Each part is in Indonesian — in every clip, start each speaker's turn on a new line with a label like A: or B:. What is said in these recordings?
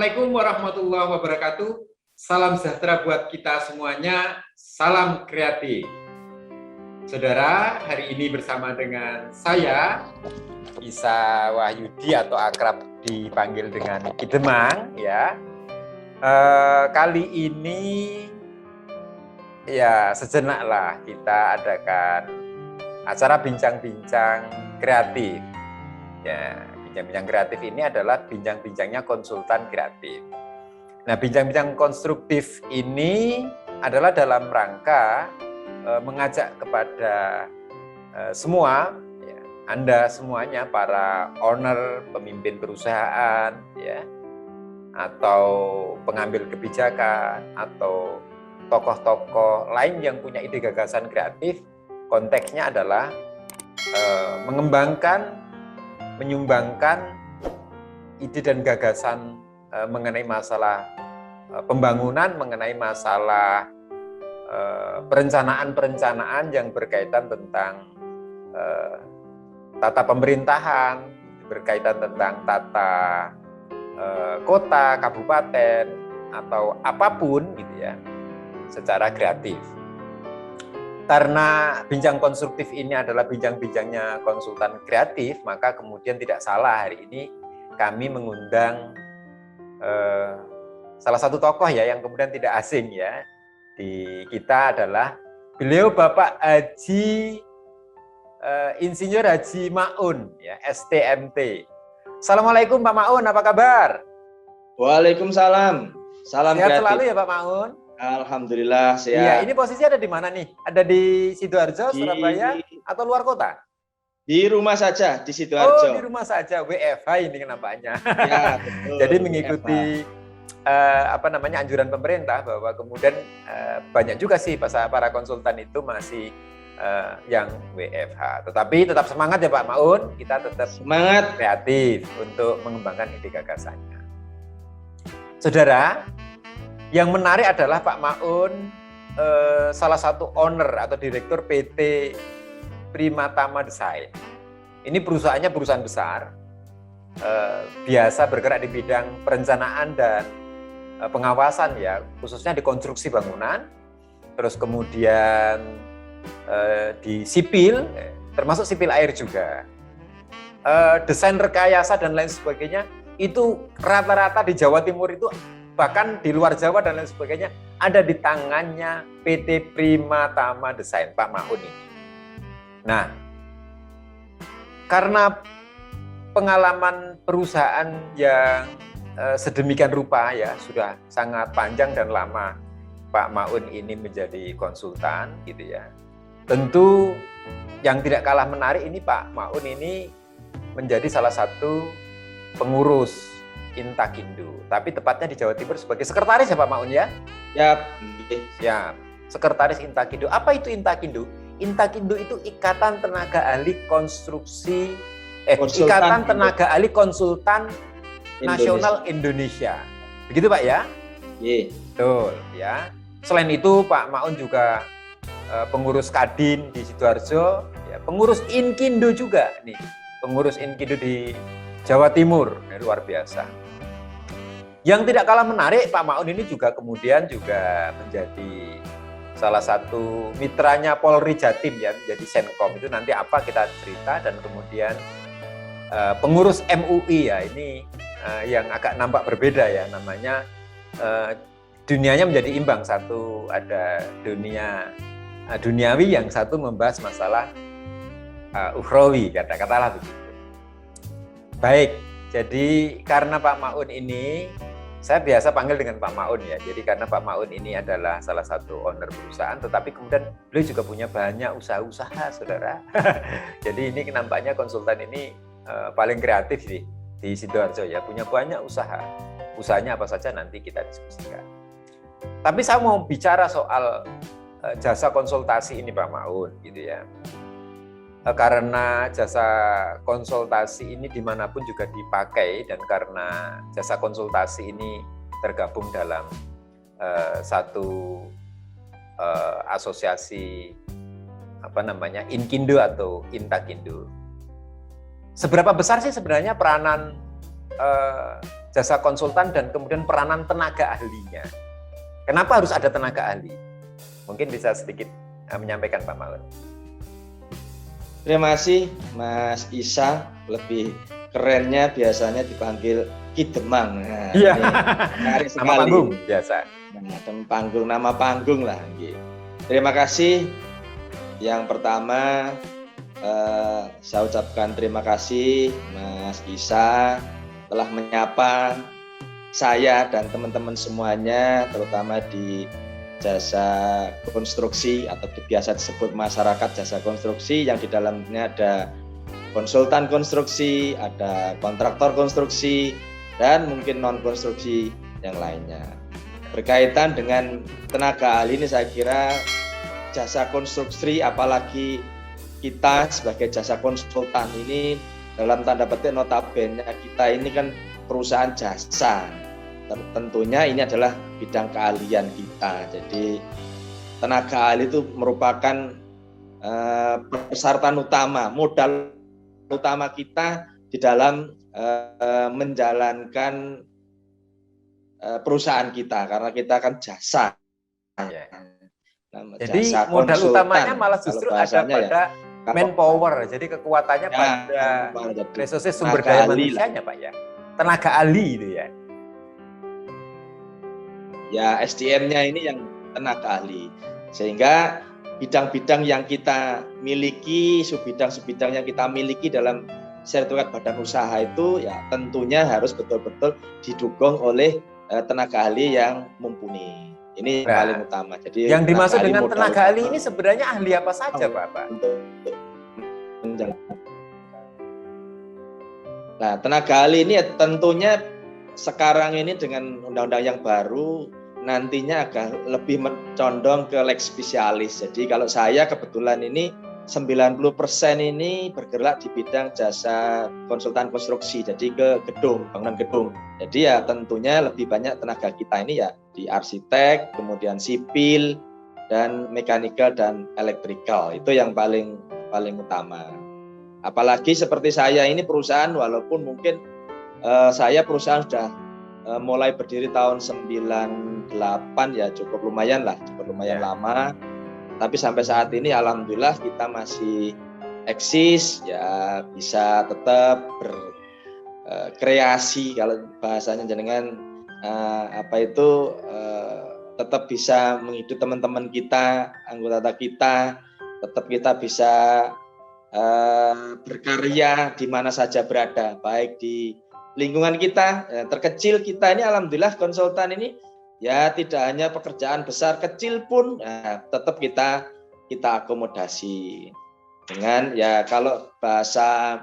A: Assalamualaikum warahmatullahi wabarakatuh. Salam sejahtera buat kita semuanya. Salam kreatif. Saudara, hari ini bersama dengan saya, Isa Wahyudi atau akrab dipanggil dengan Ki Demang, ya. Kali ini ya sejenak lah kita adakan acara bincang-bincang kreatif. Ya, bincang-bincang kreatif ini adalah bincang-bincangnya konsultan kreatif. Nah, bincang-bincang konstruktif ini adalah dalam rangka mengajak kepada semua, ya, Anda semuanya, para owner, pemimpin perusahaan, ya, atau pengambil kebijakan, atau tokoh-tokoh lain yang punya ide gagasan kreatif. Konteksnya adalah menyumbangkan ide dan gagasan mengenai masalah pembangunan, mengenai masalah perencanaan-perencanaan yang berkaitan tentang tata pemerintahan, berkaitan tentang tata kota, kabupaten, atau apapun gitu ya, secara kreatif. Karena bincang konstruktif ini adalah bincang-bincangnya konsultan kreatif, maka kemudian tidak salah hari ini kami mengundang salah satu tokoh ya yang kemudian tidak asing ya di kita adalah beliau Bapak Haji Insinyur Haji Maun ya, STMT. Assalamualaikum Pak Maun, apa kabar?
B: Waalaikumsalam. Salam
A: sehat
B: kreatif.
A: Selalu ya Pak Maun.
B: Alhamdulillah sehat.
A: Iya, ini posisi ada di mana nih? Ada di Sidoarjo, Surabaya, atau luar kota?
B: Di rumah saja, di Sidoarjo.
A: Oh, di rumah saja, WFH ini nampaknya.
B: Ya, betul.
A: Jadi mengikuti anjuran pemerintah bahwa kemudian banyak juga sih para konsultan itu masih yang WFH. Tetapi tetap semangat ya Pak Maun, kita tetap
B: semangat
A: kreatif untuk mengembangkan ide gagasannya. Saudara, yang menarik adalah Pak Maun salah satu owner atau direktur PT Primatama Desain. Ini perusahaannya perusahaan besar, biasa bergerak di bidang perencanaan dan pengawasan ya, khususnya di konstruksi bangunan, terus kemudian di sipil, termasuk sipil air juga, desain rekayasa dan lain sebagainya. Itu rata-rata di Jawa Timur itu, bahkan di luar Jawa dan lain sebagainya, ada di tangannya PT Primatama Desain, Pak Maun ini. Nah, karena pengalaman perusahaan yang sedemikian rupa ya, sudah sangat panjang dan lama Pak Maun ini menjadi konsultan gitu ya. Tentu yang tidak kalah menarik ini Pak Maun ini menjadi salah satu pengurus Intakindo, tapi tepatnya di Jawa Timur sebagai sekretaris ya Pak Maun ya?
B: Ya.
A: Ya, sekretaris Intakindo. Apa itu Intakindo? Intakindo itu Ikatan Tenaga Ahli Konstruksi, Ikatan Tenaga Ahli Konsultan Nasional Indonesia. Begitu Pak ya?
B: Iya.
A: Betul ya. Selain itu Pak Maun juga pengurus Kadin di Sidoarjo, ya, pengurus Inkindo juga nih, pengurus Inkindo di Jawa Timur, ya, luar biasa. Yang tidak kalah menarik, Pak Maun ini juga kemudian juga menjadi salah satu mitranya Polri Jatim ya, menjadi Senkom. Itu nanti apa kita cerita. Dan kemudian pengurus MUI ya, ini yang agak nampak berbeda ya, namanya dunianya menjadi imbang, satu ada dunia duniawi, yang satu membahas masalah ukhrawi, katakanlah begitu. Baik, jadi karena Pak Maun ini, saya biasa panggil dengan Pak Maun ya, jadi karena Pak Maun ini adalah salah satu owner perusahaan, tetapi kemudian beliau juga punya banyak usaha-usaha, saudara. Jadi ini nampaknya konsultan ini paling kreatif sih di Sidoarjo ya, punya banyak usaha. Usahanya apa saja nanti kita diskusikan. Tapi saya mau bicara soal jasa konsultasi ini Pak Maun gitu ya. Karena jasa konsultasi ini dimanapun juga dipakai, dan karena jasa konsultasi ini tergabung dalam satu asosiasi Inkindo atau Intakindo. Seberapa besar sih sebenarnya peranan jasa konsultan dan kemudian peranan tenaga ahlinya. Kenapa harus ada tenaga ahli? Mungkin bisa sedikit menyampaikan Pak Maun.
B: Terima kasih Mas Isa, lebih kerennya biasanya dipanggil Ki Demang. Nah,
A: Iya.
B: menarik sekali.
A: Nama panggung biasa.
B: Nama panggung lah. Terima kasih. Yang pertama saya ucapkan terima kasih Mas Isa telah menyapa saya dan teman-teman semuanya, terutama di jasa konstruksi atau biasa disebut masyarakat jasa konstruksi, yang di dalamnya ada konsultan konstruksi, ada kontraktor konstruksi, dan mungkin non konstruksi yang lainnya. Berkaitan dengan tenaga ahli ini, saya kira jasa konstruksi, apalagi kita sebagai jasa konsultan ini, dalam tanda petik notabene kita ini kan perusahaan jasa. Tentunya ini adalah bidang keahlian kita. Jadi tenaga ahli itu merupakan persyaratan utama, modal utama kita di dalam menjalankan perusahaan kita, karena kita kan jasa.
A: Jadi
B: jasa
A: modal
B: konsultan,
A: utamanya malah justru ada pada manpower. Jadi kekuatannya pada resources sumber daya manusianya Pak ya. Tenaga ahli itu ya.
B: Ya, SDM-nya ini yang tenaga ahli. Sehingga bidang-bidang yang kita miliki, subbidang-subbidang yang kita miliki dalam sertifikat badan usaha itu ya tentunya harus betul-betul didukung oleh tenaga ahli yang mumpuni. Ini yang paling utama. Jadi
A: yang dimaksud dengan tenaga ahli ini sebenarnya ahli apa saja, Pak?
B: Nah, tenaga ahli ini tentunya sekarang ini dengan undang-undang yang baru nantinya agak lebih condong ke leg spesialis. Jadi kalau saya kebetulan ini 90% ini bergerak di bidang jasa konsultan konstruksi, jadi ke gedung, bangunan gedung. Jadi ya tentunya lebih banyak tenaga kita ini ya di arsitek, kemudian sipil, dan mekanikal dan elektrikal. Itu yang paling utama. Apalagi seperti saya ini perusahaan, walaupun mungkin saya perusahaan sudah mulai berdiri tahun 98 ya, cukup lumayan lama. Tapi sampai saat ini alhamdulillah kita masih eksis ya, bisa tetap berkreasi, kalau bahasanya jenengan tetap bisa menghidup teman-teman kita, anggota kita, tetap kita bisa berkarya di mana saja berada, baik di lingkungan kita, terkecil kita ini alhamdulillah konsultan ini ya tidak hanya pekerjaan besar, kecil pun ya, tetap kita akomodasi dengan ya, kalau bahasa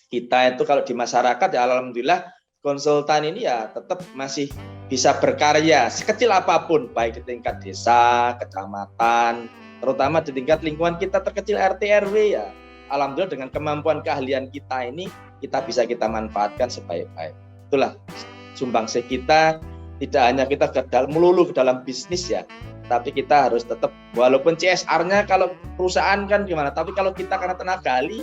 B: kita itu kalau di masyarakat ya alhamdulillah konsultan ini ya tetap masih bisa berkarya sekecil apapun, baik di tingkat desa, kecamatan, terutama di tingkat lingkungan kita terkecil RT RW ya. Alhamdulillah dengan kemampuan keahlian kita ini kita bisa manfaatkan sebaik-baik. Itulah sumbangsih kita. Tidak hanya kita melulu ke dalam bisnis ya, tapi kita harus tetap, walaupun CSR-nya kalau perusahaan kan gimana, tapi kalau kita karena tenaga ahli,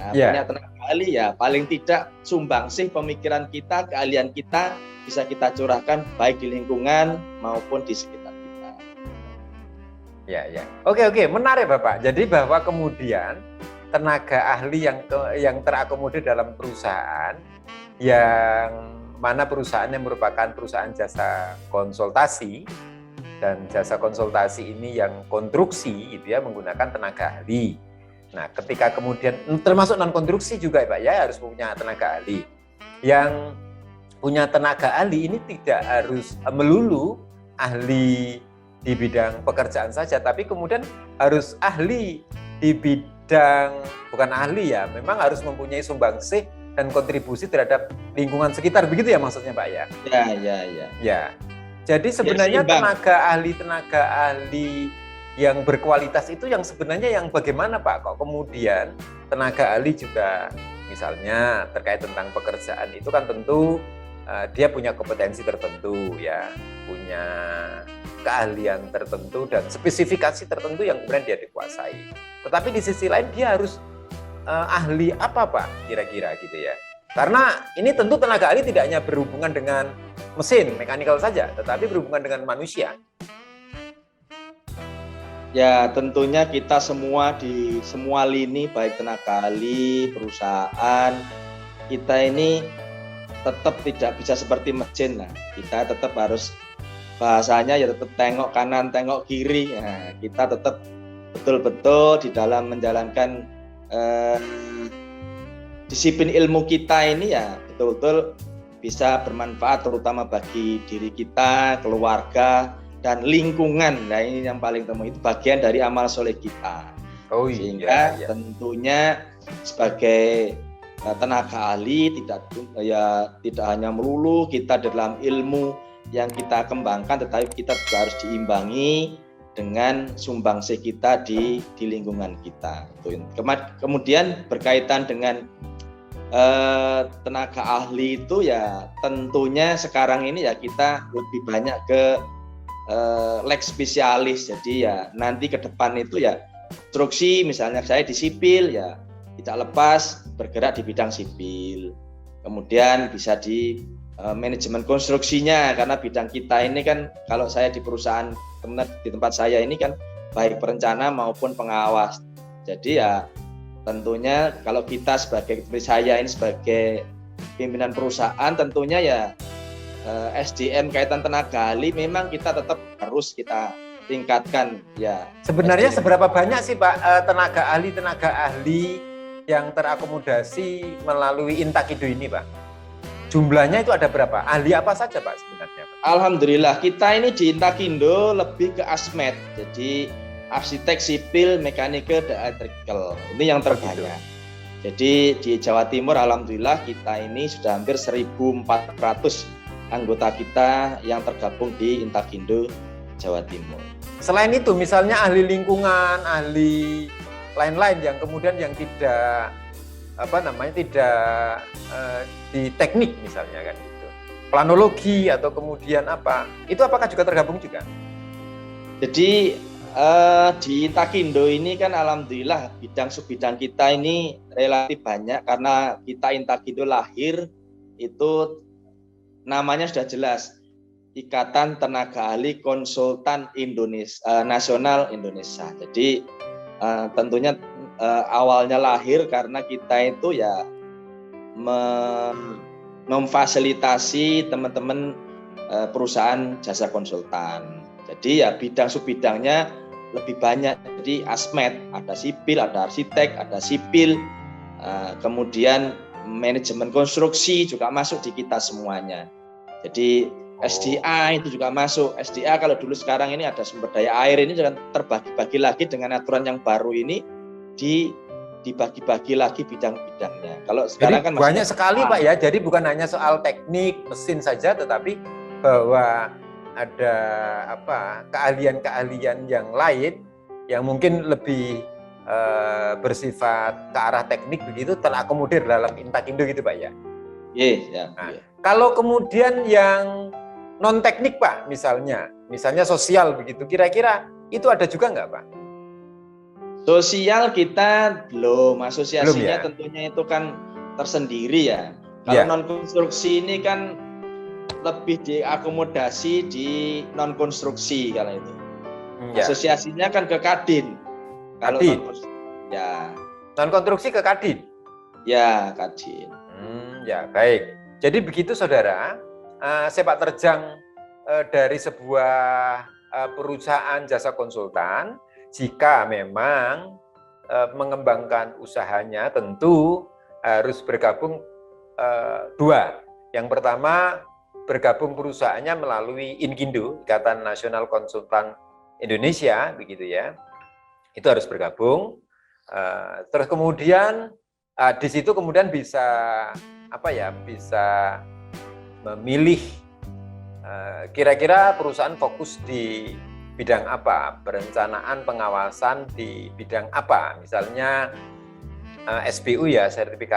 B: punya tenaga ahli ya paling tidak sumbangsih pemikiran kita, keahlian kita bisa kita curahkan baik di lingkungan maupun di sekitar kita.
A: Ya. Oke, menarik Bapak. Jadi bahwa kemudian tenaga ahli yang terakomodir dalam perusahaan yang mana perusahaannya merupakan perusahaan jasa konsultasi, dan jasa konsultasi ini yang konstruksi itu ya menggunakan tenaga ahli. Nah, ketika kemudian termasuk non konstruksi juga Pak ya harus punya tenaga ahli. Yang punya tenaga ahli ini tidak harus melulu ahli di bidang pekerjaan saja, tapi kemudian harus ahli di bidang, bukan ahli ya, memang harus mempunyai sumbangsih dan kontribusi terhadap lingkungan sekitar, begitu ya maksudnya Pak ya? Ya. Jadi sebenarnya tenaga ahli yang berkualitas itu yang sebenarnya yang bagaimana Pak? Kok kemudian tenaga ahli juga misalnya terkait tentang pekerjaan itu kan tentu dia punya kompetensi tertentu ya, punya keahlian tertentu dan spesifikasi tertentu yang kemudian dia dikuasai. Tetapi di sisi lain dia harus ahli apa Pak kira-kira gitu ya. Karena ini tentu tenaga ahli tidak hanya berhubungan dengan mesin, mekanikal saja, tetapi berhubungan dengan manusia.
B: Ya, tentunya kita semua di semua lini, baik tenaga ahli, perusahaan, kita ini tetap tidak bisa seperti mesin lah. Kita tetap harus, bahasanya ya tetap tengok kanan, tengok kiri. Nah, kita tetap betul-betul di dalam menjalankan disiplin ilmu kita ini ya betul-betul bisa bermanfaat, terutama bagi diri kita, keluarga, dan lingkungan. Nah, ini yang paling penting, itu bagian dari amal soleh kita. Sehingga tentunya sebagai tenaga ahli tidak hanya melulu kita dalam ilmu yang kita kembangkan, tetapi kita juga harus diimbangi dengan sumbangsih kita di lingkungan kita. Kemudian berkaitan dengan tenaga ahli itu ya tentunya sekarang ini ya kita lebih banyak ke leg spesialis. Jadi ya nanti ke depan itu ya konstruksi, misalnya saya di sipil ya tidak lepas bergerak di bidang sipil. Kemudian bisa di manajemen konstruksinya, karena bidang kita ini kan kalau saya di perusahaan di tempat saya ini kan baik perencana maupun pengawas. Jadi ya tentunya kalau kita sebagai saya ini sebagai pimpinan perusahaan, tentunya ya SDM kaitan tenaga ahli memang kita tetap harus kita tingkatkan ya.
A: Sebenarnya SDM. Seberapa banyak sih Pak tenaga ahli yang terakomodasi melalui Intakindo ini Pak? Jumlahnya itu ada berapa? Ahli apa saja Pak sebenarnya Pak?
B: Alhamdulillah kita ini di Intakindo lebih ke ASMED, jadi arsitek sipil, mekanikal, dan elektrikal. Ini yang terbanyak. Jadi di Jawa Timur alhamdulillah kita ini sudah hampir 1.400 anggota kita yang tergabung di Intakindo Jawa Timur.
A: Selain itu misalnya ahli lingkungan, ahli lain-lain yang kemudian yang tidak tidak di teknik misalnya kan gitu. Planologi atau kemudian apa? Itu apakah juga tergabung juga?
B: Jadi di Intakindo ini kan alhamdulillah bidang subbidang kita ini relatif banyak, karena kita Intakindo lahir itu namanya sudah jelas, Ikatan Tenaga Ahli Konsultan Indonesia Nasional Indonesia. Jadi tentunya awalnya lahir karena kita itu ya memfasilitasi teman-teman perusahaan jasa konsultan. Jadi ya bidang subbidangnya lebih banyak. Jadi ASMED, ada sipil, ada arsitek, ada sipil, kemudian manajemen konstruksi juga masuk di kita semuanya. Jadi SDA itu juga masuk. SDA kalau dulu, sekarang ini ada sumber daya air, ini jangan terbagi-bagi lagi dengan aturan yang baru ini, dibagi-bagi lagi bidang-bidangnya. Kalau sekarang
A: jadi
B: kan
A: banyak sekali Pak ya. Jadi bukan hanya soal teknik mesin saja, tetapi bahwa ada keahlian-keahlian yang lain yang mungkin lebih bersifat ke arah teknik begitu terakomodir dalam Intakindo gitu Pak ya.
B: Iya.
A: Nah, kalau kemudian yang non teknik Pak, misalnya sosial begitu, kira-kira itu ada juga nggak Pak?
B: Sosial kita belum, asosiasinya belum, ya? Tentunya itu kan tersendiri ya. Kalau non konstruksi ini kan lebih diakomodasi di non konstruksi kalau itu. Asosiasinya kan ke Kadin. Kalau non konstruksi ke Kadin. Ya, Kadin.
A: Ya, baik. Jadi begitu saudara, sepak terjang dari sebuah perusahaan jasa konsultan, jika memang mengembangkan usahanya tentu harus bergabung dua. Yang pertama, bergabung perusahaannya melalui Inkindo, Ikatan Nasional Konsultan Indonesia, begitu ya. Itu harus bergabung. Terus kemudian di situ kemudian bisa bisa memilih kira-kira perusahaan fokus di bidang apa, perencanaan pengawasan di bidang apa, misalnya SBU ya,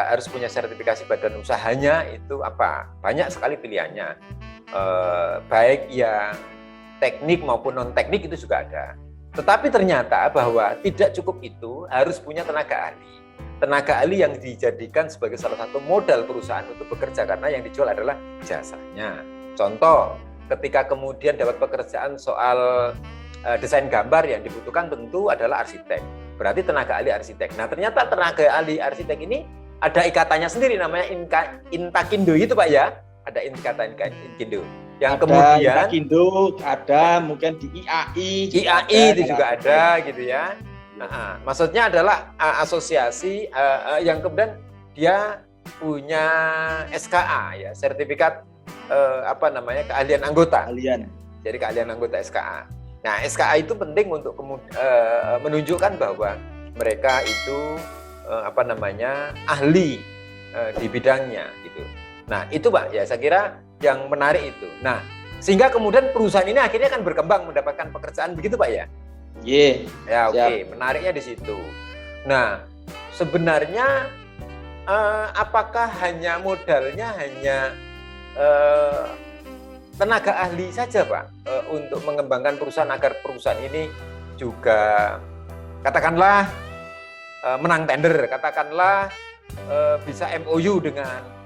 A: harus punya sertifikasi badan usahanya itu apa, banyak sekali pilihannya, baik yang teknik maupun non teknik itu juga ada. Tetapi ternyata bahwa tidak cukup itu, harus punya tenaga ahli. tenaga ahli yang dijadikan sebagai salah satu modal perusahaan untuk bekerja karena yang dijual adalah jasanya. Contoh, ketika kemudian dapat pekerjaan soal desain gambar yang dibutuhkan tentu adalah arsitek. Berarti tenaga ahli arsitek. Nah, ternyata tenaga ahli arsitek ini ada ikatannya sendiri namanya Intakindo itu Pak ya. Ada ikatan Inkindo. Yang
B: ada
A: kemudian
B: Intakindo, ada mungkin di IAI
A: itu juga ada gitu ya. Maksudnya adalah asosiasi yang kemudian dia punya SKA ya, sertifikat keahlian anggota. Jadi keahlian anggota SKA. Nah, SKA itu penting untuk menunjukkan bahwa mereka itu ahli di bidangnya gitu. Nah, itu Pak ya, saya kira yang menarik itu. Nah, sehingga kemudian perusahaan ini akhirnya akan berkembang mendapatkan pekerjaan begitu Pak ya?
B: Iya.
A: Ya, oke. Menariknya di situ. Nah, sebenarnya apakah hanya modalnya hanya tenaga ahli saja Pak untuk mengembangkan perusahaan agar perusahaan ini juga katakanlah menang tender, katakanlah bisa MOU dengan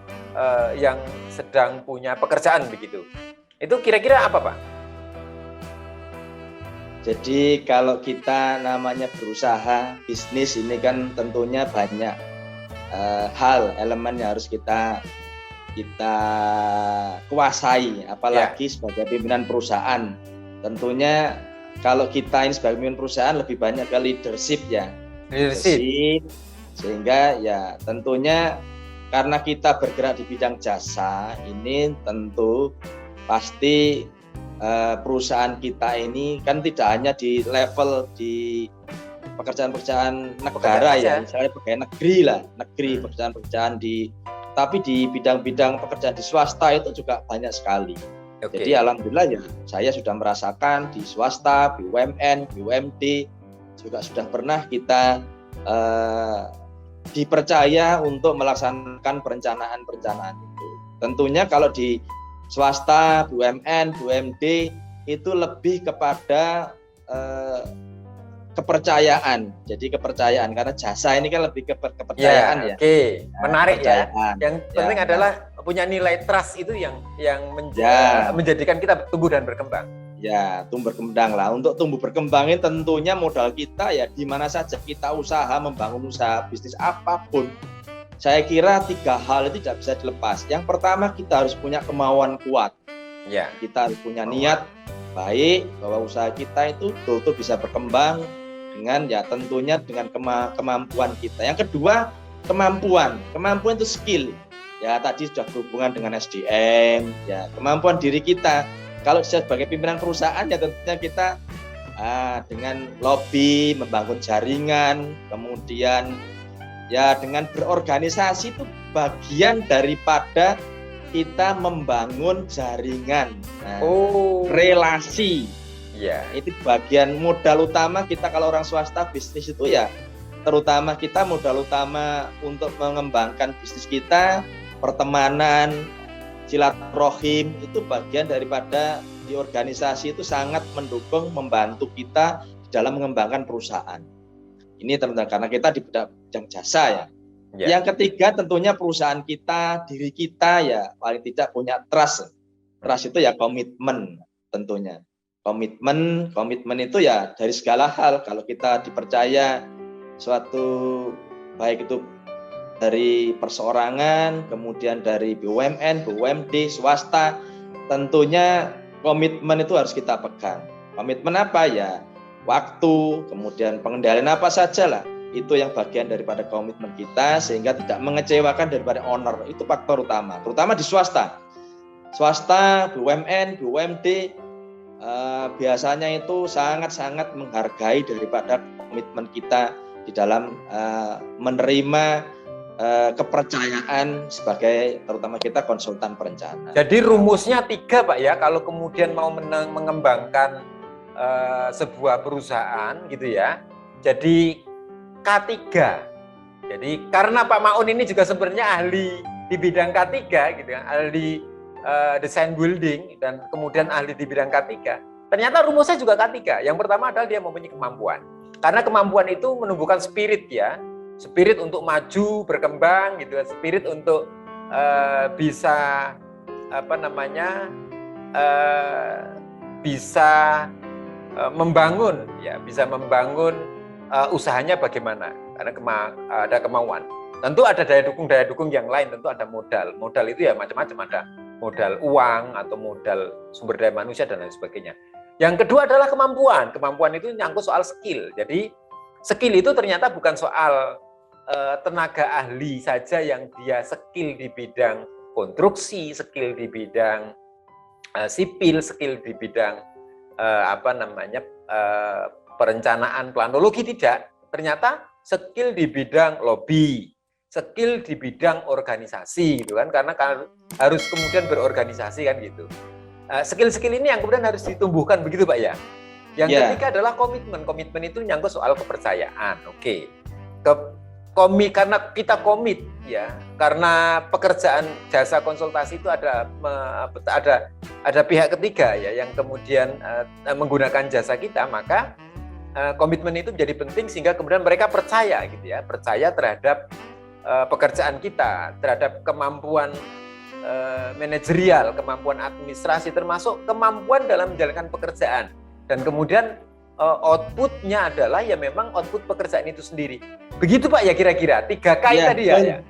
A: yang sedang punya pekerjaan begitu. Itu kira-kira apa Pak?
B: Jadi kalau kita namanya berusaha, bisnis ini kan tentunya banyak hal, elemen yang harus kita kuasai, apalagi sebagai pimpinan perusahaan. Tentunya kalau kita ini sebagai pimpinan perusahaan lebih banyak ke leadership ya. Leadership. Sehingga ya tentunya karena kita bergerak di bidang jasa, ini tentu pasti perusahaan kita ini kan tidak hanya di level di pekerjaan-pekerjaan negara ya, misalnya pegawai negeri, pekerjaan-pekerjaan tapi di bidang-bidang pekerjaan di swasta itu juga banyak sekali. Jadi alhamdulillah ya, saya sudah merasakan di swasta, BUMN, BUMD juga sudah pernah kita dipercaya untuk melaksanakan perencanaan-perencanaan itu. Tentunya kalau di swasta, BUMN, BUMD itu lebih kepada kepercayaan. Jadi kepercayaan karena jasa ini kan lebih ke kepercayaan ya.
A: Menarik ya. Yang penting adalah punya nilai trust itu yang menjadikan kita tumbuh dan berkembang.
B: Ya, tumbuh berkembang lah. Untuk tumbuh berkembang ini tentunya modal kita ya di mana saja kita usaha, membangun usaha bisnis apapun. Saya kira 3 hal itu tidak bisa dilepas. Yang pertama kita harus punya kemauan kuat. Ya. Kita harus punya niat baik bahwa usaha kita itu betul-betul bisa berkembang dengan ya tentunya dengan kemampuan kita. Yang kedua kemampuan itu skill. Ya tadi sudah berhubungan dengan SDM. Ya kemampuan diri kita. Kalau sebagai pimpinan perusahaan ya tentunya kita dengan lobby, membangun jaringan, kemudian ya dengan berorganisasi itu bagian daripada kita membangun jaringan, relasi. Ya, itu bagian modal utama kita kalau orang swasta bisnis itu ya, terutama kita modal utama untuk mengembangkan bisnis kita, pertemanan, silaturahim itu bagian daripada di organisasi itu sangat mendukung, membantu kita dalam mengembangkan perusahaan. Ini teman-teman karena kita di bidang jasa ya. Yang ketiga tentunya perusahaan kita, diri kita ya paling tidak punya trust. Trust itu ya komitmen tentunya. Komitmen itu ya dari segala hal. Kalau kita dipercaya suatu baik itu dari perseorangan, kemudian dari BUMN, BUMD, swasta, tentunya komitmen itu harus kita pegang. Komitmen apa ya? Waktu, kemudian pengendalian apa saja lah. Itu yang bagian daripada komitmen kita sehingga tidak mengecewakan daripada owner. Itu faktor utama, terutama di swasta. Swasta, BUMN, BUMD biasanya itu sangat-sangat menghargai daripada komitmen kita di dalam menerima kepercayaan sebagai terutama kita konsultan perencanaan.
A: Jadi rumusnya 3 Pak ya, kalau kemudian mau mengembangkan sebuah perusahaan gitu ya. Jadi K3. Jadi karena Pak Maun ini juga sebenarnya ahli di bidang K3 gitu ya, ahli desain building dan kemudian ahli di bidang K3. Ternyata rumusnya juga K3. Yang pertama adalah dia mempunyai kemampuan. Karena kemampuan itu menumbuhkan spirit ya. spirit untuk maju, berkembang gitu, spirit untuk bisa bisa membangun ya, bisa membangun usahanya bagaimana, karena ada kemauan. Tentu ada daya dukung yang lain, tentu ada modal itu ya macam-macam, ada modal uang atau modal sumber daya manusia dan lain sebagainya. Yang kedua adalah kemampuan itu nyangkut soal skill. Jadi skill itu ternyata bukan soal tenaga ahli saja yang dia skill di bidang konstruksi, skill di bidang sipil, skill di bidang perencanaan planologi, tidak. Ternyata skill di bidang lobby, skill di bidang organisasi gitu kan, karena harus kemudian berorganisasi kan gitu. Skill-skill ini yang kemudian harus ditumbuhkan begitu Pak ya. Yang ketiga adalah komitmen itu nyangkut soal kepercayaan. Oke. Karena kita komit ya, karena pekerjaan jasa konsultasi itu ada pihak ketiga ya yang kemudian menggunakan jasa kita, maka komitmen itu menjadi penting sehingga kemudian mereka percaya gitu ya, percaya terhadap pekerjaan kita, terhadap kemampuan manajerial, kemampuan administrasi, termasuk kemampuan dalam menjalankan pekerjaan. Dan kemudian outputnya adalah ya memang output pekerjaan itu sendiri. Begitu Pak ya kira-kira 3K tadi ya.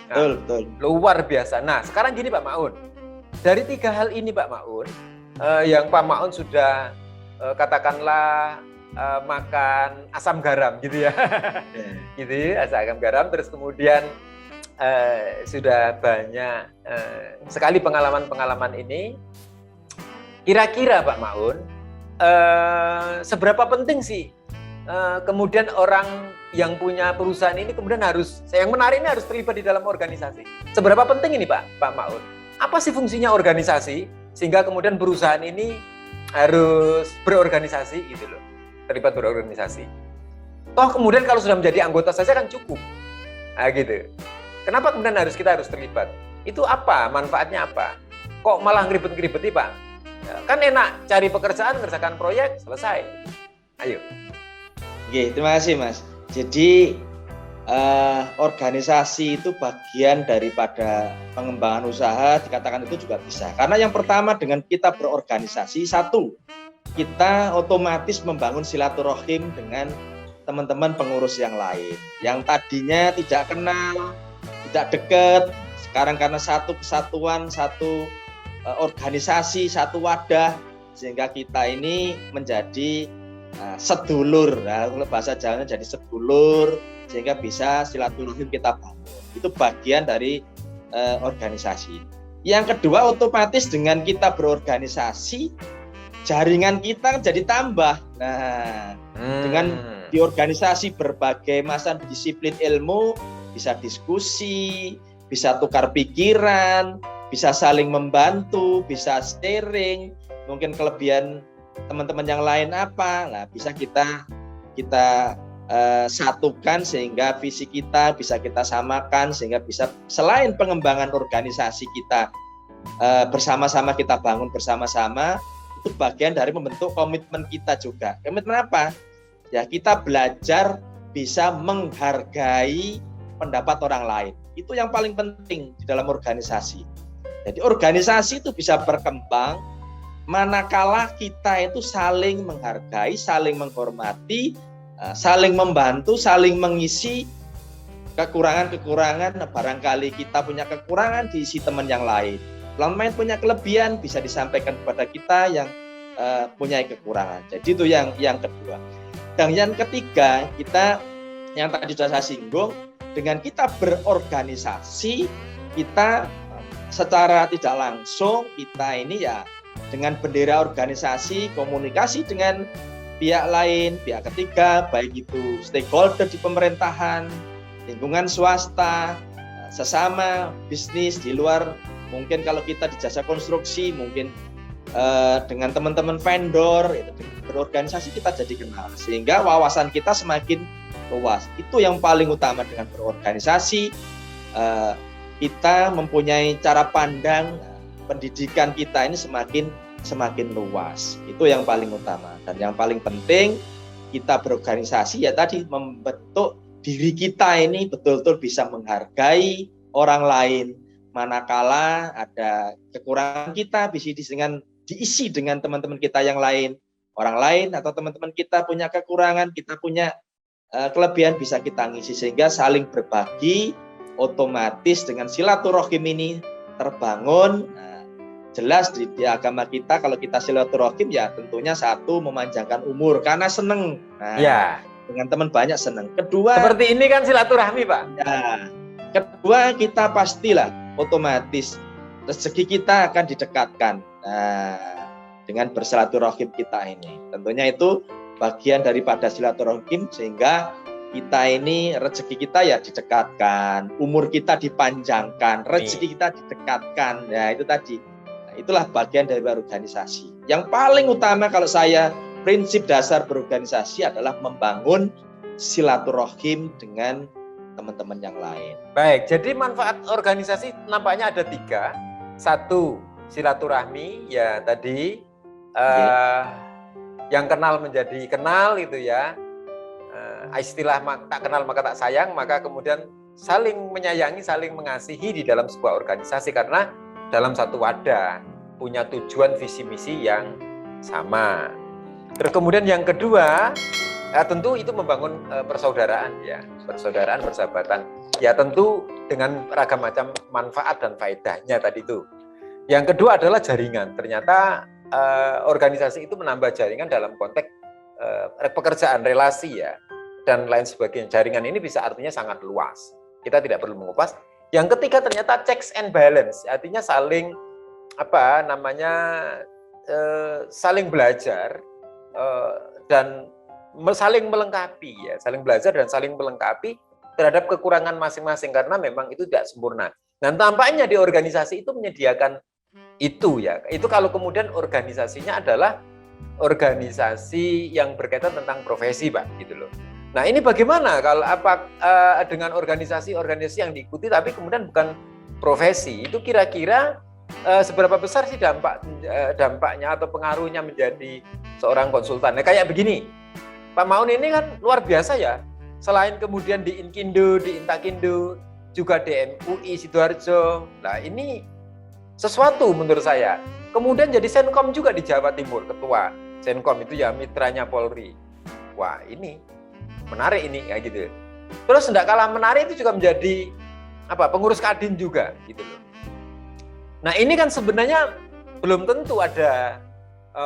A: Nah, betul. Luar biasa. Nah sekarang gini Pak Maun, dari 3 hal ini Pak Maun, yang Pak Maun sudah katakanlah makan asam garam gitu ya, gitu asam garam, terus kemudian sudah banyak sekali pengalaman ini. Kira-kira Pak Maun, seberapa penting sih kemudian orang yang punya perusahaan ini kemudian yang menarik ini harus terlibat di dalam organisasi. Seberapa penting ini Pak Maun? Apa sih fungsinya organisasi sehingga kemudian perusahaan ini harus berorganisasi gitu loh, terlibat berorganisasi. Toh kemudian kalau sudah menjadi anggota saja kan cukup, nah gitu. Kenapa kemudian kita harus terlibat? Itu apa? Manfaatnya apa? Kok malah ngeribet-ngeribeti Pak? Kan enak cari pekerjaan, kerjakan proyek, selesai. Ayo.
B: Oke, terima kasih Mas. Jadi organisasi itu bagian daripada pengembangan usaha, dikatakan itu juga bisa. Karena yang pertama dengan kita berorganisasi, satu, kita otomatis membangun silaturahim dengan teman-teman pengurus yang lain. Yang tadinya tidak kenal, tidak dekat, sekarang karena satu kesatuan, satu organisasi, satu wadah, sehingga kita ini menjadi sedulur. Nah, kalau bahasa Jawa jadi sedulur, sehingga bisa silaturahim kita bangun. Itu bagian dari organisasi. Yang kedua, otomatis dengan kita berorganisasi, jaringan kita jadi tambah. Nah, dengan di organisasi berbagai macam disiplin ilmu, bisa diskusi, bisa tukar pikiran, bisa saling membantu, bisa sharing, mungkin kelebihan teman-teman yang lain apa, nah bisa kita satukan sehingga visi kita bisa kita samakan, sehingga bisa selain pengembangan organisasi kita bersama-sama, kita bangun bersama-sama, itu bagian dari membentuk komitmen kita juga. Komitmen apa? Ya kita belajar bisa menghargai pendapat orang lain. Itu yang paling penting di dalam organisasi. Jadi organisasi itu bisa berkembang manakala kita itu saling menghargai, saling menghormati, saling membantu, saling mengisi kekurangan-kekurangan. Barangkali kita punya kekurangan, diisi teman yang lain. Orang lain punya kelebihan, bisa disampaikan kepada kita yang punya kekurangan. Jadi itu yang kedua. Dan yang ketiga, kita yang tadi sudah saya singgung, dengan kita berorganisasi, kita secara tidak langsung kita ini ya dengan bendera organisasi, komunikasi dengan pihak lain, pihak ketiga, baik itu stakeholder di pemerintahan, lingkungan swasta, sesama bisnis di luar, mungkin kalau kita di jasa konstruksi, mungkin dengan teman-teman vendor, itu berorganisasi kita jadi kenal, sehingga wawasan kita semakin luas. Itu yang paling utama dengan berorganisasi. Kita mempunyai cara pandang, pendidikan kita ini semakin luas. Itu yang paling utama. Dan yang paling penting, kita berorganisasi ya tadi membentuk diri kita ini betul-betul bisa menghargai orang lain. Manakala ada kekurangan kita bisa diisi dengan teman-teman kita yang lain. Orang lain atau teman-teman kita punya kekurangan, kita punya kelebihan bisa kita ngisi, sehingga saling berbagi, otomatis dengan silaturahim ini terbangun. Jelas di agama kita kalau kita silaturahim ya tentunya satu memanjangkan umur karena seneng.
A: Ya.
B: Dengan teman banyak seneng. Kedua,
A: seperti ini kan silaturahmi, Pak.
B: Ya. Kedua, kita pastilah otomatis rezeki kita akan didekatkan. Dengan bersilaturahim kita ini. Tentunya itu bagian daripada silaturahim, sehingga kita ini rezeki kita ya didekatkan, umur kita dipanjangkan, rezeki kita didekatkan. Ya itu tadi. Nah, itulah bagian dari organisasi. Yang paling utama kalau saya, prinsip dasar berorganisasi adalah membangun silaturahim dengan teman-teman yang lain.
A: Baik, jadi manfaat organisasi nampaknya ada 3. 1, silaturahmi, ya tadi yang kenal menjadi kenal itu ya. Istilah tak kenal maka tak sayang, maka kemudian saling menyayangi, saling mengasihi di dalam sebuah organisasi karena dalam satu wadah punya tujuan visi misi yang sama. Terus kemudian yang kedua, tentu itu membangun persaudaraan ya, persaudaraan, persahabatan. Ya tentu dengan ragam macam manfaat dan faedahnya tadi itu. Yang kedua adalah jaringan. Ternyata organisasi itu menambah jaringan dalam konteks pekerjaan, relasi ya, dan lain sebagainya. Jaringan ini bisa artinya sangat luas. Kita tidak perlu mengupas. Yang ketiga ternyata checks and balance, artinya saling saling belajar dan saling melengkapi ya, saling belajar dan saling melengkapi terhadap kekurangan masing-masing karena memang itu tidak sempurna. Dan tampaknya di organisasi itu menyediakan itu ya. Itu kalau kemudian organisasinya adalah organisasi yang berkaitan tentang profesi, Pak, gitu loh. Nah, ini bagaimana kalau dengan organisasi-organisasi yang diikuti tapi kemudian bukan profesi? Itu kira-kira seberapa besar sih dampaknya atau pengaruhnya menjadi seorang konsultan? Nah, kayak begini. Pak Maun ini kan luar biasa ya. Selain kemudian di Inkindo, di Intakindo, juga di MUI Sidoarjo. Nah, ini sesuatu menurut saya. Kemudian jadi Senkom juga di Jawa Timur, ketua Senkom itu ya mitranya Polri. Wah, ini menarik ini kayak gitu. Terus tidak kalah menarik itu juga menjadi pengurus Kadin juga gitu loh. Nah, ini kan sebenarnya belum tentu ada